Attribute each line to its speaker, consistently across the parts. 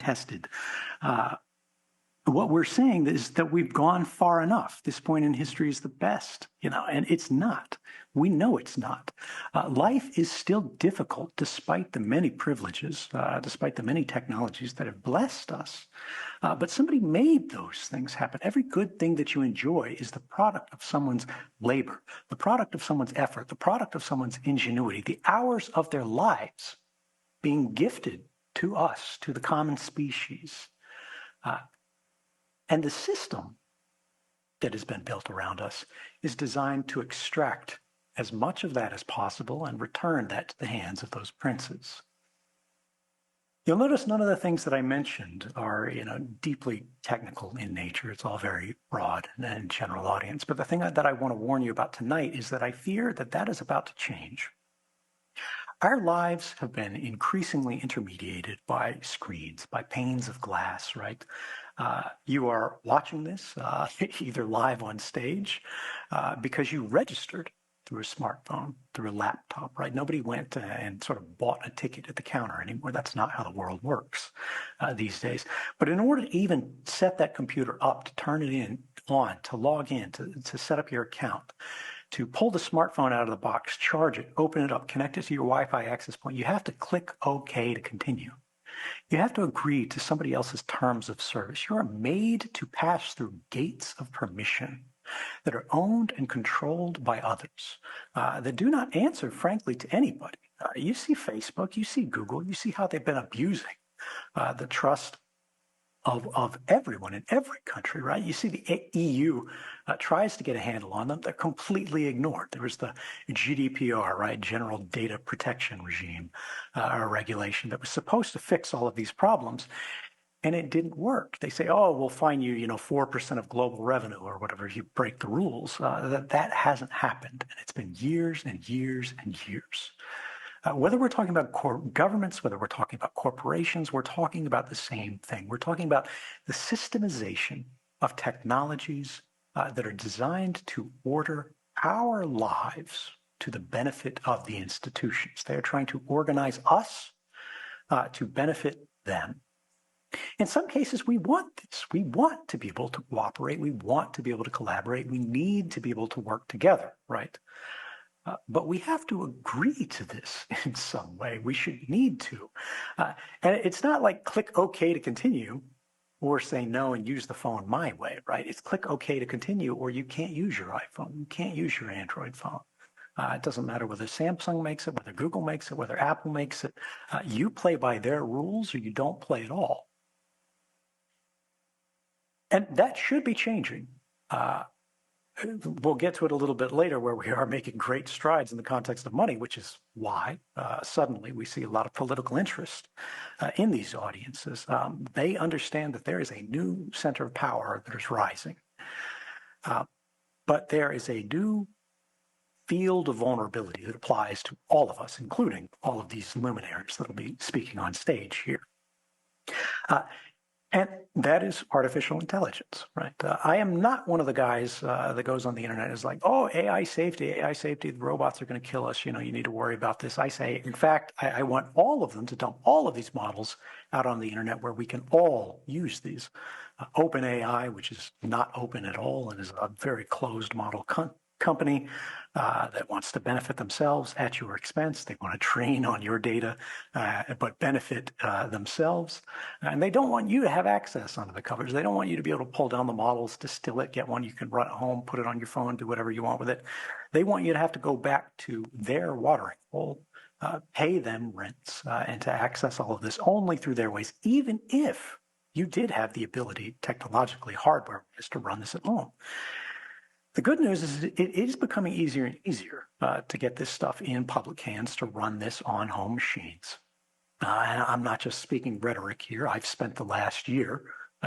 Speaker 1: tested. What we're saying is that we've gone far enough. This point in history is the best, and it's not. We know it's not. Life is still difficult despite the many privileges, despite the many technologies that have blessed us. But somebody made those things happen. Every good thing that you enjoy is the product of someone's labor, the product of someone's effort, the product of someone's ingenuity, the hours of their lives being gifted to us, to the common species. And the system that has been built around us is designed to extract as much of that as possible and return that to the hands of those princes. You'll notice none of the things that I mentioned are, deeply technical in nature. It's all very broad and general audience. But the thing that I want to warn you about tonight is that I fear that that is about to change. Our lives have been increasingly intermediated by screens, by panes of glass, right? You are watching this either live on stage because you registered through a smartphone, through a laptop, right? Nobody went and sort of bought a ticket at the counter anymore. That's not how the world works these days. But in order to even set that computer up, to turn it on, to log in, to set up your account, to pull the smartphone out of the box, charge it, open it up, connect it to your Wi-Fi access point, you have to click OK to continue. You have to agree to somebody else's terms of service. You are made to pass through gates of permission that are owned and controlled by others, that do not answer, frankly, to anybody. You see Facebook, you see Google, you see how they've been abusing the trust of everyone in every country, right? You see the EU tries to get a handle on them. They're completely ignored. There was the GDPR, right? General Data Protection Regime or regulation that was supposed to fix all of these problems, and it didn't work. They say, oh, we'll fine you, 4% of global revenue or whatever if you break the rules. That hasn't happened, and it's been years and years and years. Whether we're talking about governments, whether we're talking about corporations, we're talking about the same thing. We're talking about the systemization of technologies that are designed to order our lives to the benefit of the institutions. They are trying to organize us to benefit them. In some cases, we want this. We want to be able to cooperate. We want to be able to collaborate. We need to be able to work together, right? But we have to agree to this in some way. We should need to. And it's not like click OK to continue or say no and use the phone my way, right? It's click OK to continue or you can't use your iPhone. You can't use your Android phone. It doesn't matter whether Samsung makes it, whether Google makes it, whether Apple makes it. You play by their rules or you don't play at all. And that should be changing. We'll get to it a little bit later where we are making great strides in the context of money, which is why suddenly we see a lot of political interest in these audiences. They understand that there is a new center of power that is rising. But there is a new field of vulnerability that applies to all of us, including all of these luminaries that will be speaking on stage here. And that is artificial intelligence, right? I am not one of the guys that goes on the internet and is like, oh, AI safety, the robots are going to kill us. You need to worry about this. I say, in fact, I want all of them to dump all of these models out on the internet where we can all use these. OpenAI, which is not open at all and is a very closed model company that wants to benefit themselves at your expense. They want to train on your data, but benefit themselves. And they don't want you to have access under the covers. They don't want you to be able to pull down the models, distill it, get one you can run at home, put it on your phone, do whatever you want with it. They want you to have to go back to their watering hole, pay them rents, and to access all of this only through their ways, even if you did have the ability technologically, hardware-wise, to run this at home. The good news is it is becoming easier and easier to get this stuff in public hands, to run this on home machines. And I'm not just speaking rhetoric here. I've spent the last year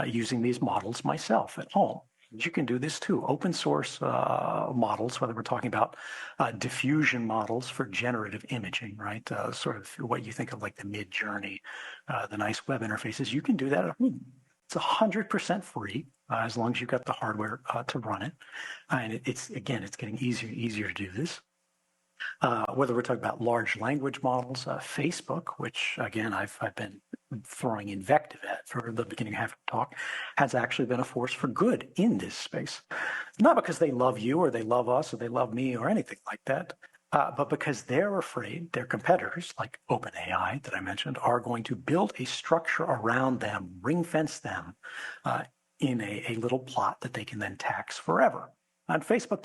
Speaker 1: using these models myself at home. You can do this too. Open source models, whether we're talking about diffusion models for generative imaging, right? Sort of what you think of like the Mid-Journey, the nice web interfaces. You can do that at home. It's 100% free as long as you've got the hardware to run it. And it's getting easier and easier to do this. Whether we're talking about large language models, Facebook, which again I've been throwing invective at for the beginning half of the talk, has actually been a force for good in this space. Not because they love you or they love us or they love me or anything like that, but because they're afraid their competitors, like OpenAI that I mentioned, are going to build a structure around them, ring fence them in a little plot that they can then tax forever. And Facebook